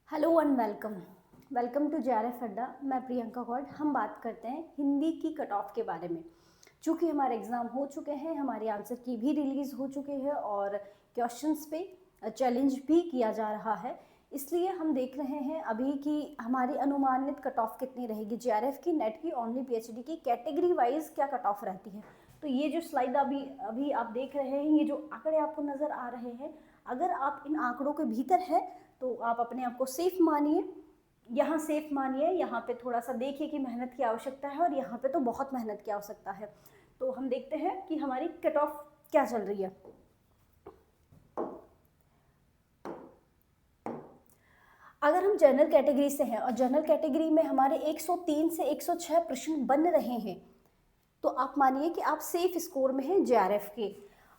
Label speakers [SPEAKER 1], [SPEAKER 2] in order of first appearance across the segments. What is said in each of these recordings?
[SPEAKER 1] Hello and welcome to JRF Adda. मैं प्रियंका गौड़। हम बात करते हैं हिंदी की कट ऑफ के बारे में। चूँकि हमारे एग्ज़ाम हो चुके हैं, हमारी आंसर की भी रिलीज़ हो चुके हैं और क्वेश्चंस पे चैलेंज भी किया जा रहा है, इसलिए हम देख रहे हैं अभी कि हमारी अनुमानित कट ऑफ कितनी रहेगी जेआरएफ की, नेट की, ओनली पीएचडी की, कैटेगरी वाइज क्या कट ऑफ रहती है। तो ये जो स्लाइड अभी आप देख रहे हैं, ये जो आंकड़े आपको नज़र आ रहे हैं, अगर आप इन आंकड़ों के भीतर हैं तो आप अपने आप को सेफ मानिए। यहाँ सेफ मानिए, यहाँ पे थोड़ा सा देखिए कि मेहनत की आवश्यकता है और यहाँ पे तो बहुत मेहनत की आवश्यकता है। तो हम देखते हैं कि हमारी कट ऑफ क्या चल रही है। अगर हम जनरल कैटेगरी से हैं और जनरल कैटेगरी में हमारे 103 से 106 प्रश्न बन रहे हैं, तो आप मानिए कि आप सेफ स्कोर में हैं जेआरएफ के।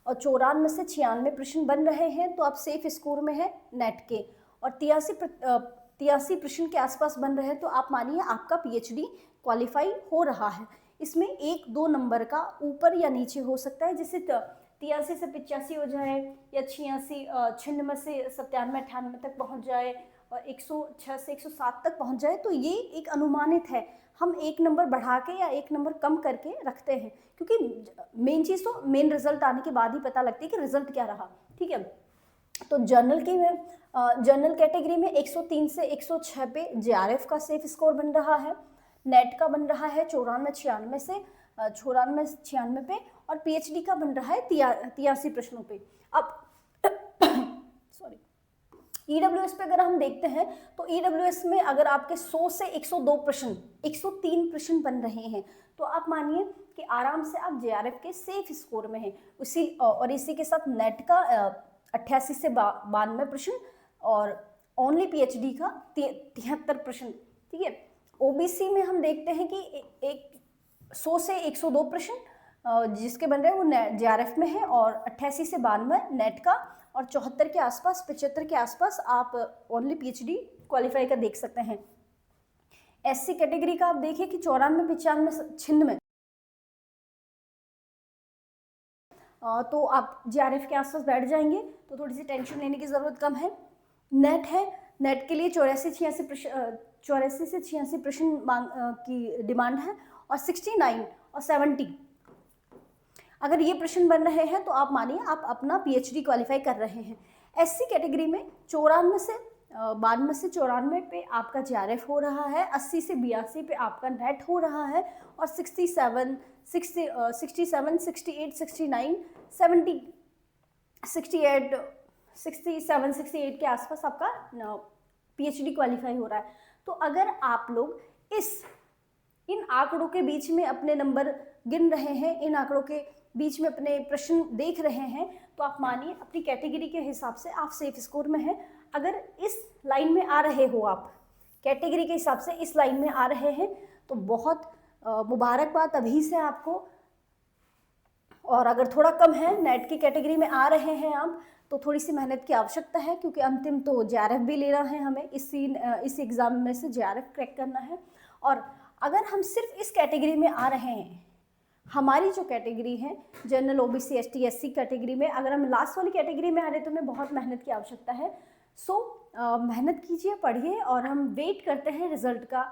[SPEAKER 1] और 94 से 96 प्रश्न बन रहे हैं तो आप सेफ स्कोर में हैं नेट के। और 83 प्रश्न के आसपास बन रहे हैं तो आप मानिए आपका पीएचडी क्वालिफाई हो रहा है। इसमें 1-2 नंबर का ऊपर या नीचे हो सकता है, जैसे 83 से 85 हो जाए या 96 से 97-98 तक पहुंच जाए और 106 से 107 तक पहुंच जाए। तो ये एक अनुमानित है, हम 1 नंबर बढ़ा के या 1 नंबर कम करके रखते हैं, क्योंकि मेन चीज़ तो मेन रिजल्ट आने के बाद ही पता लगती है कि रिजल्ट क्या रहा। ठीक है, तो जनरल कैटेगरी में 103 से 106 पे जेआरएफ का सेफ स्कोर बन रहा है, नेट का बन रहा है 94-96 से 94-96 पे, और पीएचडी का बन रहा है 83 प्रश्नों पे। अब सॉरी, ईडब्ल्यूएस पे अगर हम देखते हैं तो ईडब्ल्यूएस में अगर आपके 100 से 102 प्रश्न, 103 प्रश्न बन रहे हैं, तो आप मानिए कि आराम से आप जेआरएफ के सेफ स्कोर में हैं। इसी के साथ नेट का 88 से 92 प्रश्न और ओनली पीएचडी का 73 प्रश्न। ठीक है, ओबीसी में हम देखते हैं कि 100 से 102 प्रश्न जिसके बन रहे हैं वो जेआरएफ में है, और 88 से 92 नेट का, और 74 के आसपास, 75 के आसपास आप ओनली पीएचडी क्वालिफाई का देख सकते हैं। एससी कैटेगरी का आप देखिए कि 94-95-96 तो आप जेआरएफ के आसपास बैठ जाएंगे, तो थोड़ी सी टेंशन लेने की ज़रूरत कम है। नेट है, नेट के लिए 84 से 86 प्रश्न की डिमांड है, और 69 और 70 अगर ये प्रश्न बन रहे हैं तो आप मानिए आप अपना पीएचडी क्वालिफाई कर रहे हैं। एससी कैटेगरी में 92 से 94 पे आपका जेआरएफ हो रहा है, 80 से 82 पे आपका नेट हो रहा है, और 67, 68, 69, 70, 68, 67, 68 के आसपास आपका पीएचडी क्वालिफाई हो रहा है। तो अगर आप लोग इन आंकड़ों के बीच में अपने नंबर गिन रहे हैं, इन आंकड़ों के बीच में अपने प्रश्न देख रहे हैं, तो आप मानिए अपनी कैटेगरी के हिसाब से आप सेफ स्कोर में हैं। अगर इस लाइन में आ रहे हो, आप कैटेगरी के हिसाब से इस लाइन में आ रहे हैं, तो बहुत मुबारकबाद अभी से आपको। और अगर थोड़ा कम है, नेट की कैटेगरी में आ रहे हैं आप, तो थोड़ी सी मेहनत की आवश्यकता है, क्योंकि अंतिम तो जेआरएफ भी लेना है हमें, इस एग्ज़ाम में से जेआरएफ क्रैक करना है। और अगर हम सिर्फ इस कैटेगरी में आ रहे हैं, हमारी जो कैटेगरी है general, OBC, ST, SC category में, अगर हम लास्ट वाली कैटेगरी में आ रहे हैं तो हमें बहुत मेहनत की आवश्यकता है। मेहनत कीजिए, पढ़िए, और हम वेट करते हैं रिजल्ट का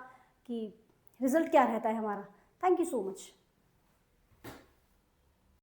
[SPEAKER 1] कि रिजल्ट क्या रहता है हमारा। Thank you so much.